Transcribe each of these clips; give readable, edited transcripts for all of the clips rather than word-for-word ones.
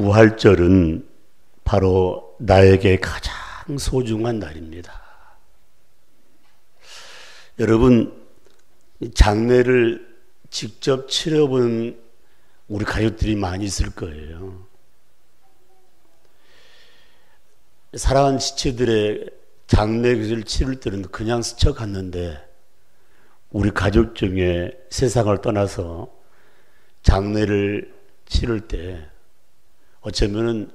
부활절은 바로 나에게 가장 소중한 날입니다. 여러분, 장례를 직접 치러본 우리 가족들이 많이 있을 거예요. 사랑하는 지체들의 장례를 치를 때는 그냥 스쳐갔는데 우리 가족 중에 세상을 떠나서 장례를 치를 때 어쩌면은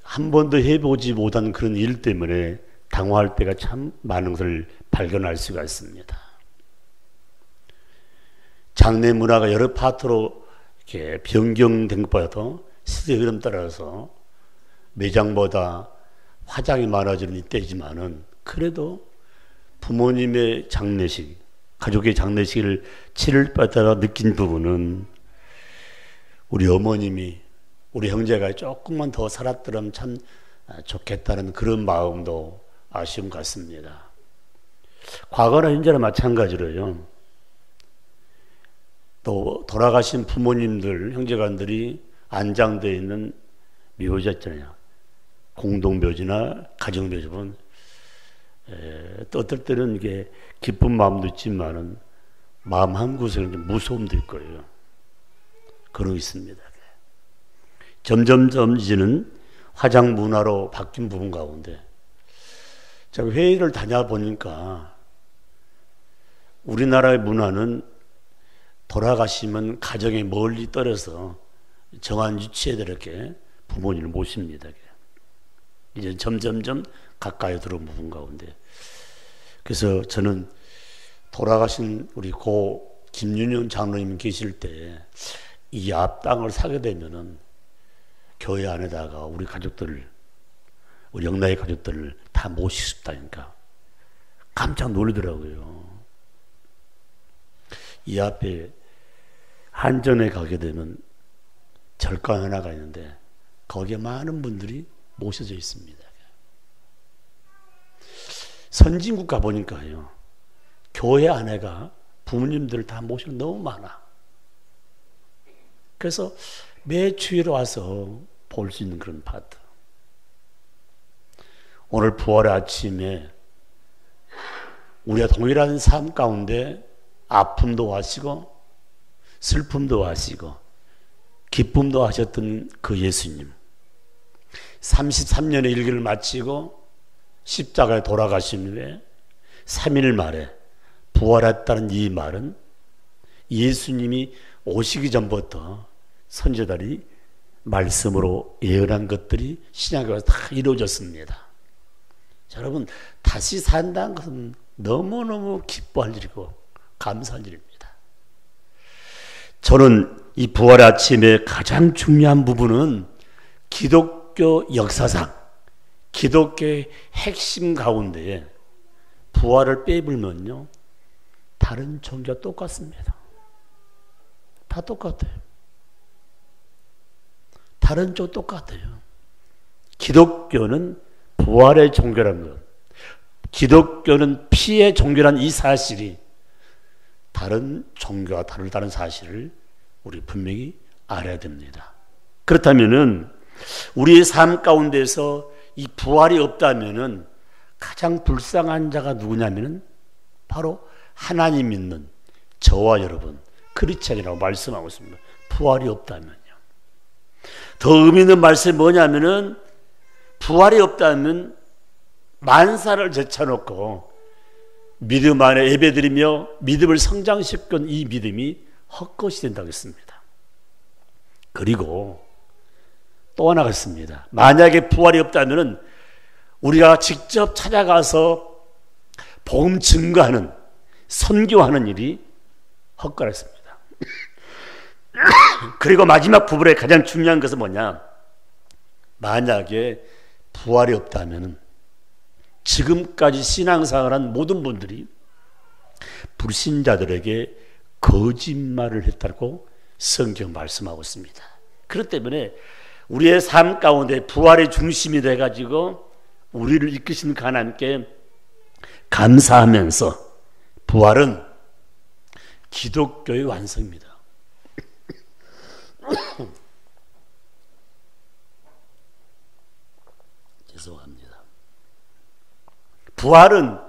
한 번도 해보지 못한 그런 일 때문에 당황할 때가 참 많은 것을 발견할 수가 있습니다. 장례 문화가 여러 파트로 이렇게 변경된 것보다도 시대 흐름 따라서 매장보다 화장이 많아지는 이때지만은 그래도 부모님의 장례식, 가족의 장례식을 치를 때마다 느낀 부분은 우리 어머님이 우리 형제가 조금만 더 살았더라면 참 좋겠다는 그런 마음도 아쉬움 같습니다. 과거나 현재나 마찬가지로요. 또 돌아가신 부모님들, 형제간들이 안장되어 있는 묘지 있잖아요. 공동묘지나 가정묘지 보면 또 어떨 때는 이게 기쁜 마음도 있지만은 마음 한구석에 무서움도 있고요. 그러고 있습니다. 점점점 이제는 화장 문화로 바뀐 부분 가운데 제가 회의를 다녀보니까 우리나라의 문화는 돌아가시면 가정에 멀리 떨어서 정한 위치에 이렇게 부모님을 모십니다. 이제 점점점 가까이 들어온 부분 가운데 그래서 저는 돌아가신 우리 고 김윤현 장로님 계실 때 이 앞땅을 사게 되면은 교회 안에다가 우리 가족들을, 우리 영락의 가족들을 다 모시고 싶다니까 깜짝 놀라더라고요. 이 앞에 한전에 가게 되면 절간 하나가 있는데 거기에 많은 분들이 모셔져 있습니다. 선진국 가보니까요, 교회 안에가 부모님들을 다 모시고 너무 많아. 그래서 매 주일에 와서 볼 수 있는 그런 파트. 오늘 부활의 아침에 우리가 동일한 삶 가운데 아픔도 하시고 슬픔도 하시고 기쁨도 하셨던 그 예수님, 33년의 일기를 마치고 십자가에 돌아가신 후에 3일 만에 부활했다는 이 말은 예수님이 오시기 전부터 선지자들이 말씀으로 예언한 것들이 신약에 다 이루어졌습니다. 여러분, 다시 산다는 것은 너무너무 기뻐할 일이고 감사할 일입니다. 저는 이 부활의 아침에 가장 중요한 부분은 기독교 역사상 기독교의 핵심 가운데에 부활을 빼불면요, 다른 종교와 똑같습니다. 다 똑같아요. 다른 쪽 똑같아요. 기독교는 부활의 종교라는 것, 기독교는 피의 종교라는 이 사실이 다른 종교와 다르다는 사실을 우리 분명히 알아야 됩니다. 그렇다면은 우리의 삶 가운데서 이 부활이 없다면은 가장 불쌍한 자가 누구냐면은 바로 하나님 믿는 저와 여러분 크리스찬이라고 말씀하고 있습니다. 부활이 없다면요. 더 의미 있는 말씀이 뭐냐면은 부활이 없다면 만사를 제쳐놓고 믿음 안에 예배드리며 믿음을 성장시킨 이 믿음이 헛것이 된다고 했습니다. 그리고 또 하나가 있습니다. 만약에 부활이 없다면 우리가 직접 찾아가서 복음 증거하는, 선교하는 일이 헛가했습니다. 그리고 마지막 부분의 가장 중요한 것은 뭐냐? 만약에 부활이 없다면 지금까지 신앙생활을 한 모든 분들이 불신자들에게 거짓말을 했다고 성경 말씀하고 있습니다. 그렇기 때문에 우리의 삶 가운데 부활의 중심이 돼가지고 우리를 이끄신 하나님께 감사하면서, 부활은 기독교의 완성입니다. 죄송합니다. 부활은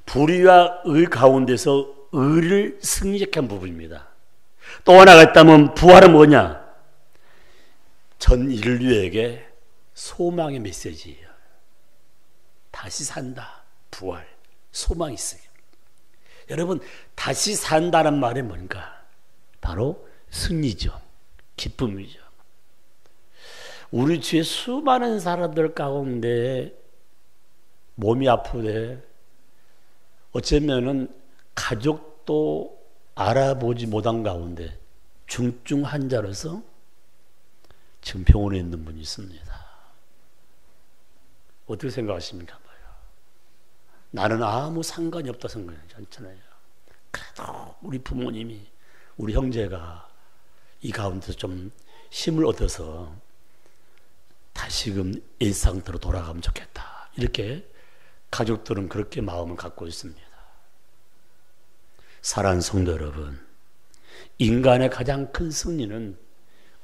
불의와 의 가운데서 의를 승리케 한 부분입니다. 또 하나가 있다면 부활은 뭐냐? 전 인류에게 소망의 메시지예요. 다시 산다. 부활. 소망이 있어요. 여러분, 다시 산다는 말이 뭔가? 바로 승리죠. 기쁨이죠. 우리 주위에 수많은 사람들 가운데 몸이 아프되 어쩌면은 가족도 알아보지 못한 가운데 중증 환자로서 지금 병원에 있는 분이 있습니다. 어떻게 생각하십니까? 나는 아무 상관이 없다 생각하지 않잖아요. 그래도 우리 부모님이, 우리 형제가 이 가운데서 좀 힘을 얻어서 다시금 일상대로 돌아가면 좋겠다. 이렇게 가족들은 그렇게 마음을 갖고 있습니다. 사랑하는 성도 여러분, 인간의 가장 큰 승리는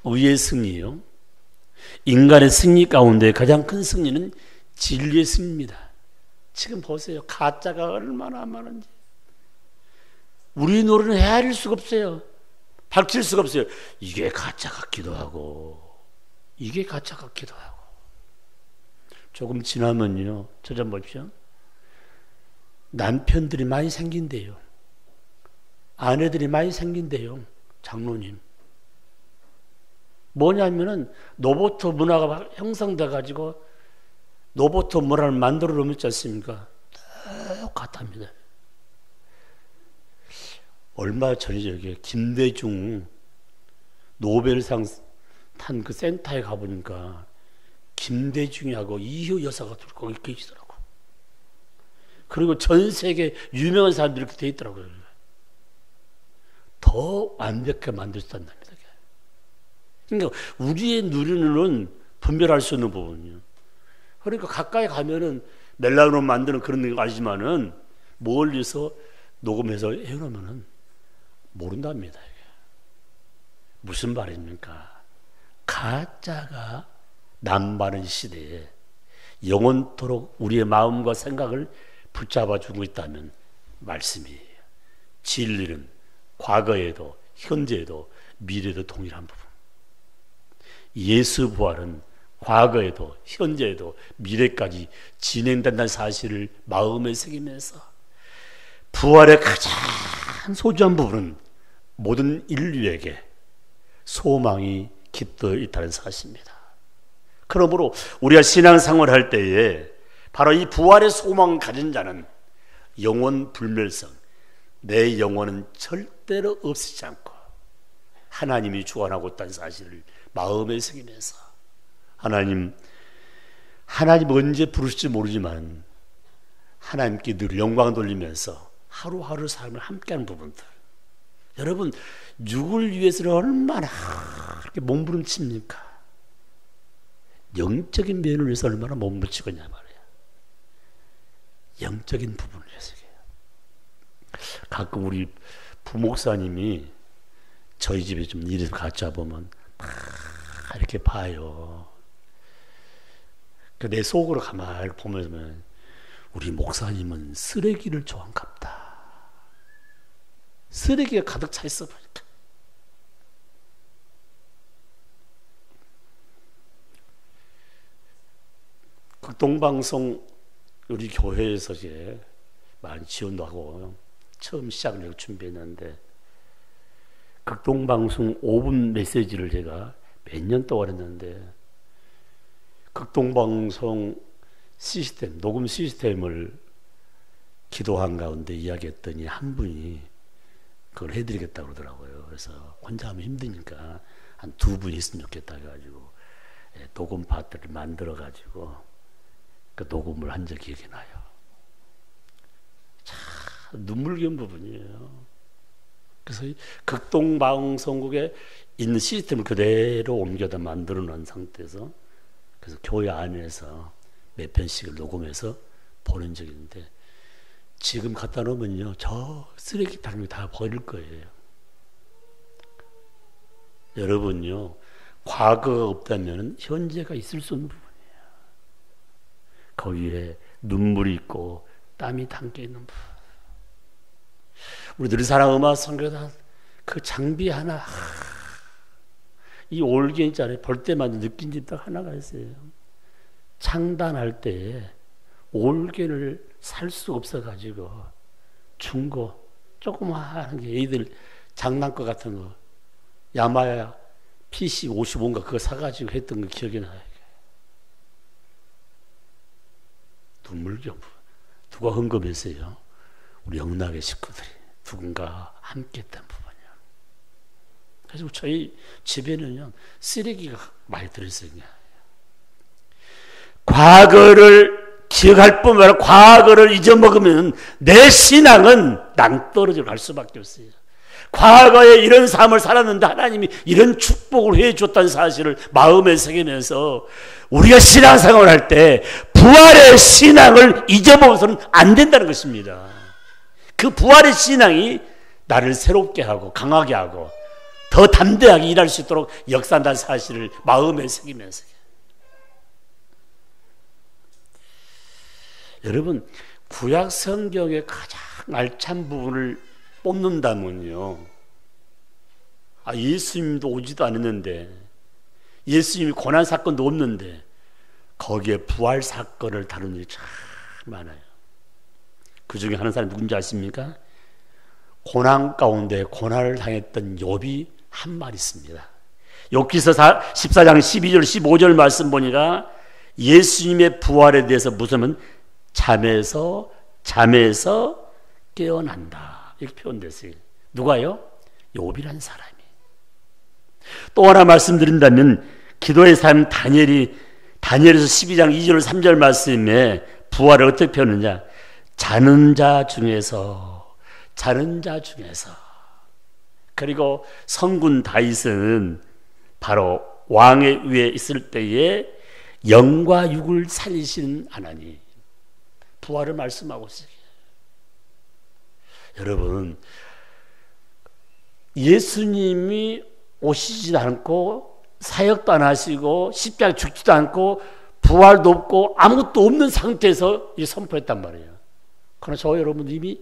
의의 승리요. 인간의 승리 가운데 가장 큰 승리는 진리의 승리입니다. 지금 보세요. 가짜가 얼마나 많은지. 우리 노래는 헤아릴 수가 없어요. 밝힐 수가 없어요. 이게 가짜 같기도 하고 이게 가짜 같기도 하고. 조금 지나면요. 저 좀 보십시오. 남편들이 많이 생긴대요. 아내들이 많이 생긴대요. 장로님. 뭐냐면은 노보트 문화가 형성돼가지고 노보트 문화를 만들어 놓지 않습니까? 똑같답니다. 얼마 전이죠. 김대중 노벨상 탄 그 센터에 가보니까 김대중하고 이효 여사가 거기 계시더라고. 그리고 전 세계 유명한 사람들이 이렇게 돼 있더라고요. 더 완벽하게 만들 수 있답니다. 그러니까 우리의 누리는 분별할 수 있는 부분이요. 그러니까 가까이 가면은 멜라노 만드는 그런 거 알지만은 멀리서 녹음해서 해놓으면은 모른답니다. 이게. 무슨 말입니까? 가짜가 남바는 시대에 영원토록 우리의 마음과 생각을 붙잡아 주고 있다면 말씀이에요. 진리는 과거에도 현재에도 미래에도 동일한 부분. 예수 부활은 과거에도 현재에도 미래까지 진행된다는 사실을 마음에 새기면서 부활의 가장 소중한 부분은 모든 인류에게 소망이 깃들어 있다는 사실입니다. 그러므로 우리가 신앙생활을 할 때에 바로 이 부활의 소망을 가진 자는 영원 불멸성, 내 영혼은 절대로 없애지 않고 하나님이 주관하고 있다는 사실을 마음에 새기면서 하나님 언제 부르실지 모르지만 하나님께 늘 영광 돌리면서 하루하루 삶을 함께하는 부분들. 여러분, 육을 위해서는 얼마나 이렇게 몸부림칩니까? 영적인 면을 위해서 얼마나 몸부림치겠냐 말이에요. 영적인 부분을 위해서. 가끔 우리 부목사님이 저희 집에 좀 일을 같이 와보면 이렇게 봐요. 내 속으로 가만히 보면 우리 목사님은 쓰레기를 좋아한갑다. 쓰레기가 가득 차 있어 보니까. 극동방송 우리 교회에서 이제 많이 지원도 하고 처음 시작을 준비했는데 극동방송 5분 메시지를 제가 몇 년 동안 했는데 극동방송 시스템, 녹음 시스템을 기도한 가운데 이야기했더니 한 분이 그걸 해드리겠다고 그러더라고요. 그래서 혼자 하면 힘드니까 한 2분이 있으면 좋겠다 해가지고 녹음 파트를 만들어가지고 그 녹음을 한 적이 기억이 나요. 참 눈물겨운 부분이에요. 그래서 극동방송국에 있는 시스템을 그대로 옮겨다 만들어 놓은 상태에서 그래서 교회 안에서 몇 편씩을 녹음해서 보낸 적이 있는데 지금 갖다 놓으면요 저 쓰레기통에 다 버릴 거예요. 여러분요 과거가 없다면 현재가 있을 수 없는 부분이에요. 거기에 눈물이 있고 땀이 담겨 있는 부분. 우리들이 사랑 음악 선교단 그 장비 하나, 이 올개 있잖아요. 볼 때마다 느낀 집 딱 하나가 있어요. 창단할 때 올개를 살 수 없어가지고 중고 조그마한 게 애들 장난감 같은 거 야마야 PC 55인가 그거 사가지고 했던 거 기억이 나요. 눈물겨. 누가 헌금했어요? 우리 영락의 식구들이 누군가 함께 했던 부분이요. 그래서 저희 집에는요 쓰레기가 많이 들어있어요. 과거를 기억할 뿐만 아니라 과거를 잊어먹으면 내 신앙은 낭떠러지로 갈 수밖에 없어요. 과거에 이런 삶을 살았는데 하나님이 이런 축복을 해줬다는 사실을 마음에 새기면서 우리가 신앙생활을 할 때 부활의 신앙을 잊어먹어서는 안 된다는 것입니다. 그 부활의 신앙이 나를 새롭게 하고 강하게 하고 더 담대하게 일할 수 있도록 역사한다는 사실을 마음에 새기면서. 여러분, 구약 성경의 가장 알찬 부분을 뽑는다면요, 예수님도 오지도 않았는데, 예수님이 고난 사건도 없는데 거기에 부활 사건을 다룬 일이 참 많아요. 그 중에 하는 사람이 누군지 아십니까? 고난 가운데 고난을 당했던 욥이 한 말 있습니다. 욥기서 14장 12절 15절 말씀 보니까 예수님의 부활에 대해서 무슨 잠에서 깨어난다 이렇게 표현됐어요. 누가요? 욥이라는 사람이. 또 하나 말씀드린다면 기도의 삶 다니엘에서 12장 2절 3절 말씀에 부활을 어떻게 표현하느냐, 자는 자 중에서. 그리고 성군 다윗은 바로 왕의 위에 있을 때에 영과 육을 살리시는 하나님, 부활을 말씀하고 있어요. 여러분, 예수님이 오시지도 않고 사역도 안 하시고 십자가에 죽지도 않고 부활도 없고 아무것도 없는 상태에서 선포했단 말이에요. 그러나 저와 여러분도 이미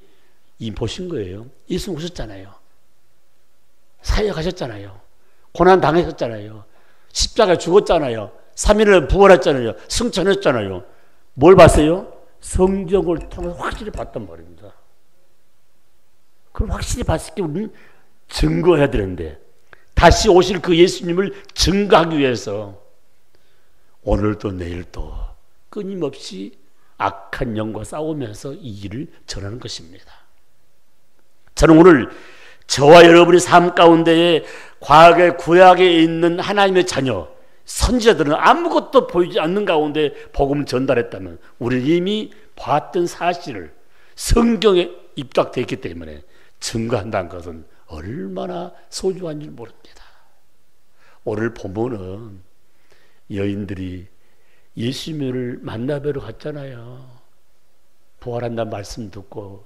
보신 거예요. 예수님 오셨잖아요. 사역하셨잖아요. 고난 당하셨잖아요. 십자가에 죽었잖아요. 3일을 부활했잖아요. 승천했잖아요. 뭘 봤어요? 성경을 통해서 확실히 봤단 말입니다. 그럼 확실히 봤을 때 우리는 증거해야 되는데, 다시 오실 그 예수님을 증거하기 위해서 오늘도 내일도 끊임없이 악한 영과 싸우면서 이 일을 전하는 것입니다. 저는 오늘 저와 여러분의 삶 가운데에 과거의 구약에 있는 하나님의 자녀 선지자들은 아무것도 보이지 않는 가운데 복음을 전달했다면 우리는 이미 봤던 사실을 성경에 입각되어 있기 때문에 증거한다는 것은 얼마나 소중한 줄 모릅니다. 오늘 보면은 여인들이 예수님을 만나뵈러 갔잖아요. 부활한다는 말씀 듣고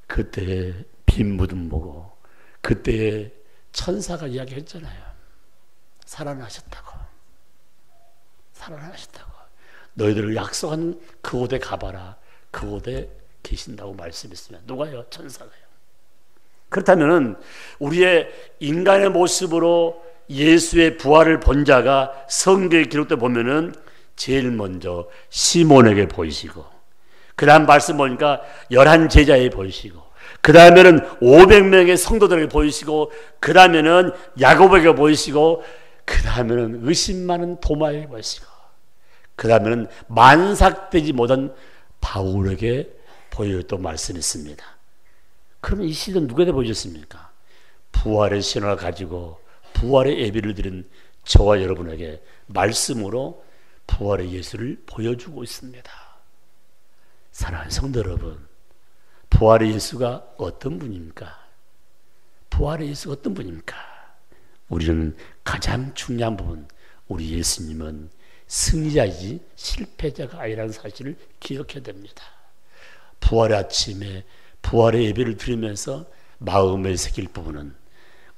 그때 빈 무덤 보고 그때 천사가 이야기했잖아요. 살아나셨다고. 너희들을 약속한 그곳에 가봐라. 그곳에 계신다고 말씀했으면 누가요? 천사가요. 그렇다면 우리의 인간의 모습으로 예수의 부활을 본 자가 성경에 기록돼 보면은 제일 먼저 시몬에게 보이시고, 그 다음 말씀 보니까 11 제자에 보이시고, 그 다음에는 500명의 성도들에게 보이시고, 그 다음에는 야곱에게 보이시고, 그 다음에는 의심 많은 도마에게 보이시고, 그 다음에는 만삭되지 못한 바울에게 보였다고 말씀했습니다. 그러면 이 시대는 누구에게 보여줬습니까? 부활의 신화를 가지고 부활의 예배를 드린 저와 여러분에게 말씀으로 부활의 예수를 보여주고 있습니다. 사랑하는 성도 여러분, 부활의 예수가 어떤 분입니까? 부활의 예수가 어떤 분입니까? 우리는 가장 중요한 부분, 우리 예수님은 승리자이지 실패자가 아니라는 사실을 기억해야 됩니다. 부활의 아침에 부활의 예배를 드리면서 마음에 새길 부분은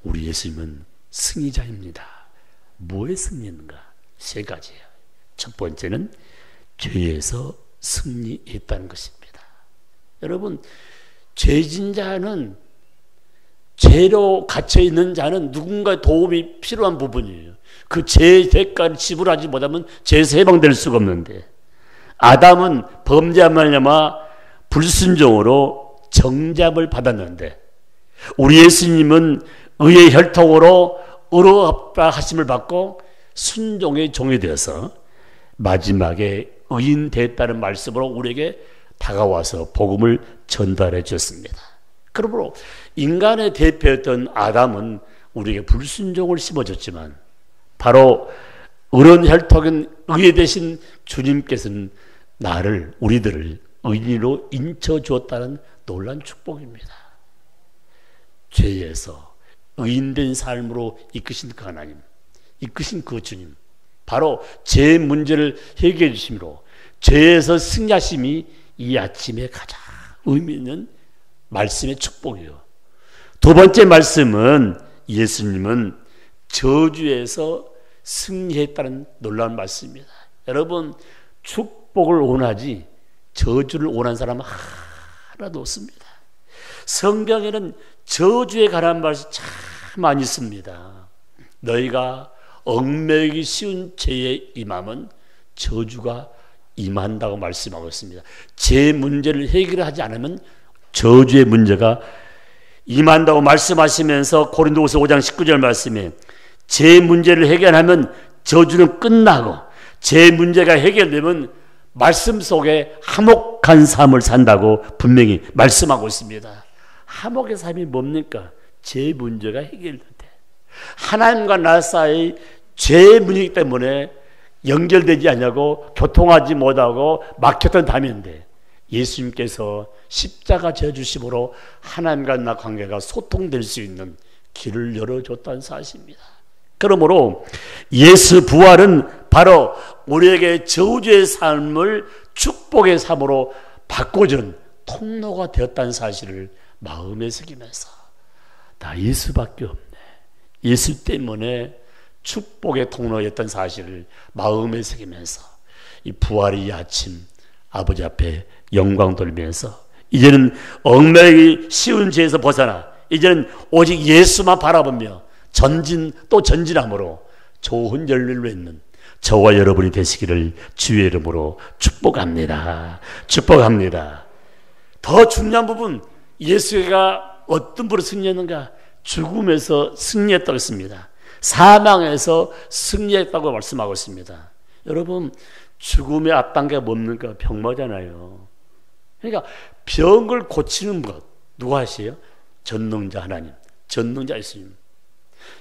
우리 예수님은 승리자입니다. 뭐의 승리인가? 세 가지예요. 첫 번째는 죄에서 승리했다는 것입니다. 여러분, 죄진 자는, 죄로 갇혀있는 자는 누군가의 도움이 필요한 부분이에요. 그 죄의 대가를 지불하지 못하면 죄에서 해방될 수가 없는데, 아담은 범죄한 말미암아 불순종으로 정죄함을 받았는데, 우리 예수님은 의의 혈통으로 의롭다하심을 받고 순종의 종이 되어서 마지막에 의인 됐다는 말씀으로 우리에게 다가와서 복음을 전달해 주셨습니다. 그러므로 인간의 대표였던 아담은 우리에게 불순종을 심어줬지만, 바로 의로운 혈통인 의에 대신 주님께서는 우리들을 의인으로 인쳐 주었다는 놀라운 축복입니다. 죄에서 의인된 삶으로 이끄신 그 하나님, 이끄신 그 주님, 바로 죄의 문제를 해결해 주심으로 죄에서 승리하심이 이 아침에 가장 의미 있는 말씀의 축복이에요. 두 번째 말씀은 예수님은 저주에서 승리했다는 놀라운 말씀입니다. 여러분, 축복을 원하지 저주를 원하는 사람은 하나도 없습니다. 성경에는 저주에 관한 말씀이 참 많이 있습니다. 너희가 얽매이기 쉬운 죄에 임하면 저주가 임한다고 말씀하고 있습니다. 죄 문제를 해결하지 않으면 저주의 문제가 임한다고 말씀하시면서 고린도후서 5장 19절 말씀에 죄 문제를 해결하면 저주는 끝나고, 죄 문제가 해결되면 말씀 속에 화목한 삶을 산다고 분명히 말씀하고 있습니다. 화목의 삶이 뭡니까? 죄 문제가 해결될 때, 하나님과 나 사이 죄의 문제이기 때문에 연결되지 않냐고 교통하지 못하고 막혔던 담인데, 예수님께서 십자가 져주심으로 하나님과 나 관계가 소통될 수 있는 길을 열어줬다는 사실입니다. 그러므로 예수 부활은 바로 우리에게 저주의 삶을 축복의 삶으로 바꿔준 통로가 되었다는 사실을 마음에 새기면서, 나 예수밖에 없네, 예수 때문에 축복의 통로였던 사실을 마음에 새기면서 이 부활의 아침 아버지 앞에 영광 돌리면서, 이제는 얽매이기 쉬운 죄에서 벗어나 이제는 오직 예수만 바라보며 전진함으로 좋은 열매를 맺는 저와 여러분이 되시기를 주의 이름으로 축복합니다. 축복합니다. 더 중요한 부분, 예수가 어떤 부로 승리했는가? 죽음에서 승리했다고 했습니다. 사망에서 승리했다고 말씀하고 있습니다. 여러분, 죽음의 앞단계가 뭡니까? 병마잖아요. 그러니까 병을 고치는 것 누가 하세요? 전능자 하나님, 전능자 예수님.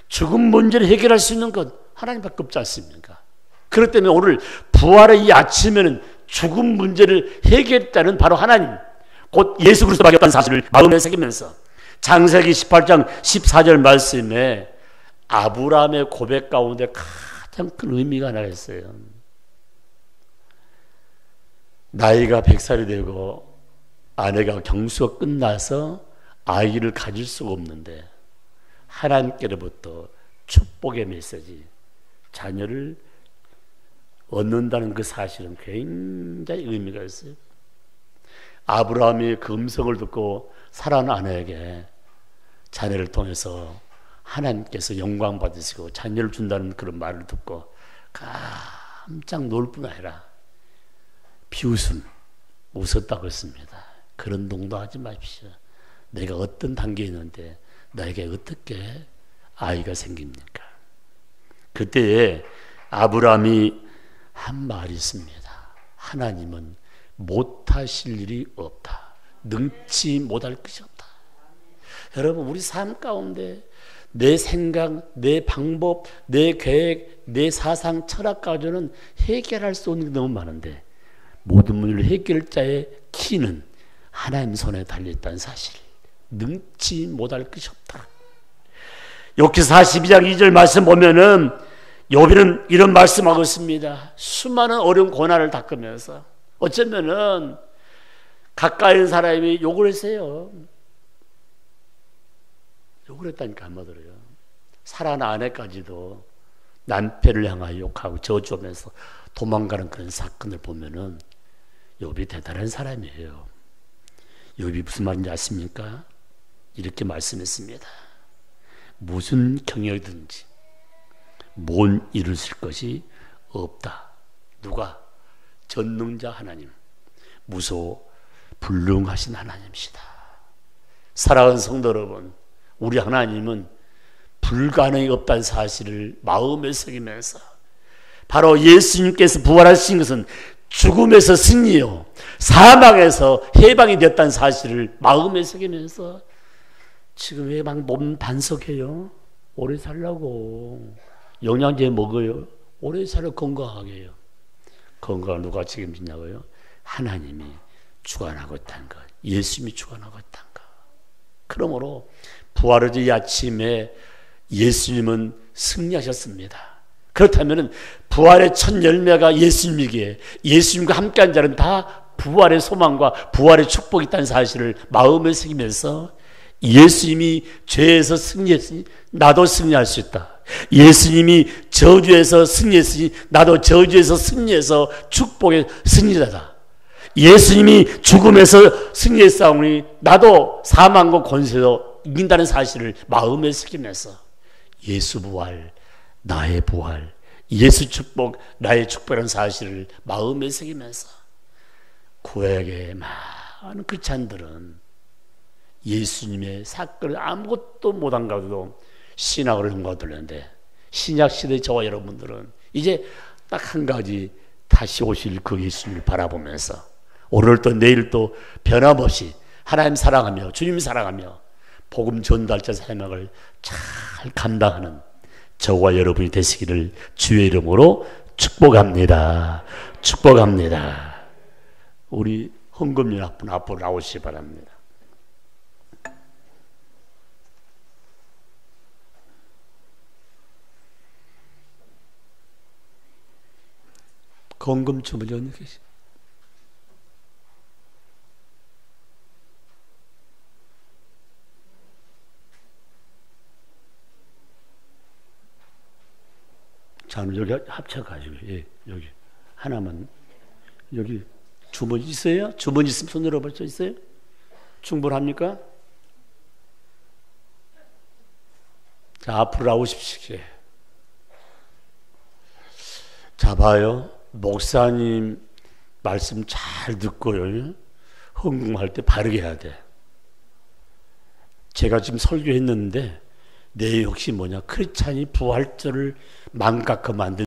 죽음 문제를 해결할 수 있는 것 하나님밖에 없지 않습니까? 그렇기 때문에 오늘 부활의 이 아침에는 죽음 문제를 해결했다는 바로 하나님, 곧 예수 그리스도밖에 없다는 사실을 마음에 새기면서 창세기 18장 14절 말씀에 아브라함의 고백 가운데 가장 큰 의미가 하나 있어요. 나이가 100살이 되고 아내가 경수가 끝나서 아이를 가질 수가 없는데 하나님께로부터 축복의 메시지, 자녀를 얻는다는 그 사실은 굉장히 의미가 있어요. 아브라함이 그 음성을 듣고 사랑하는 아내에게 자녀를 통해서 하나님께서 영광 받으시고 자녀를 준다는 그런 말을 듣고 깜짝 놀 뿐 아니라 비웃음, 웃었다고 했습니다. 그런 농담하지 마십시오. 내가 어떤 단계에 있는데 나에게 어떻게 아이가 생깁니까? 그때에 아브라함이 한 말이 있습니다. 하나님은 못하실 일이 없다. 능치 못할 것이 없다. 여러분, 우리 삶 가운데 내 생각, 내 방법, 내 계획, 내 사상, 철학 가지고는 해결할 수 없는 게 너무 많은데 모든 문제를 해결자의 키는 하나님 손에 달려있다는 사실, 능치 못할 것이 없다. 욥기 42장 2절 말씀 보면은 욥이는 이런 말씀하고 있습니다. 수많은 어려운 고난을 닦으면서 어쩌면은 가까이 있는 사람이 욕을 했어요. 욕을 했다니까 한마디로요. 사랑하는 아내까지도 남편을 향하여 욕하고 저주하면서 도망가는 그런 사건을 보면은 욥이 대단한 사람이에요. 욥이 무슨 말인지 아십니까? 이렇게 말씀했습니다. 무슨 경영이든지 못 이루실 것이 없다. 누가? 전능자 하나님, 무소 불능하신 하나님이시다. 사랑하는 성도 여러분, 우리 하나님은 불가능이 없다는 사실을 마음에 새기면서 바로 예수님께서 부활하신 것은 죽음에서 승리요 사망에서 해방이 됐다는 사실을 마음에 새기면서 지금 왜 막 몸 반석해요? 오래 살라고 영양제 먹어요. 오래 살아 건강하게 해요. 건강을 누가 책임지냐고요? 하나님이 주관하고 있다는 것, 예수님이 주관하고 있다는 것. 그러므로 부활의 이 아침에 예수님은 승리하셨습니다. 그렇다면 부활의 첫 열매가 예수님이기에 예수님과 함께한 자는 다 부활의 소망과 부활의 축복이 있다는 사실을 마음에 새기면서 예수님이 죄에서 승리했으니 나도 승리할 수 있다. 예수님이 저주에서 승리했으니 나도 저주에서 승리해서 축복의 승리자다. 예수님이 죽음에서 승리했사오니 나도 사망과 권세도 이긴다는 사실을 마음에 새기면서 예수 부활, 나의 부활, 예수 축복, 나의 축복이라는 사실을 마음에 새기면서 구약의 많은 크리스찬들은 예수님의 사건을 아무것도 못한 가도 신학을 연구하는데 신약시대 저와 여러분들은 이제 딱 한 가지 다시 오실 그 예수님을 바라보면서 오늘도 내일도 변함없이 하나님 사랑하며 주님 사랑하며 복음 전달자 사명을 잘 감당하는 저와 여러분이 되시기를 주의 이름으로 축복합니다. 축복합니다. 우리 헌금연합분 앞으로 나오시기 바랍니다. 헌금춤을 여기 계시. 자, 여기 합쳐가지고, 예, 여기 하나만 여기 주머니 있어요? 주머니 있으면 손 들어볼 수 있어요? 충분합니까? 자, 앞으로 나오십시오. 자, 봐요. 목사님 말씀 잘 듣고요. 헌금할 때 바르게 해야 돼. 제가 지금 설교했는데 내용이 혹시 뭐냐? 크리스찬이 부활절을 망각하면 안 돼.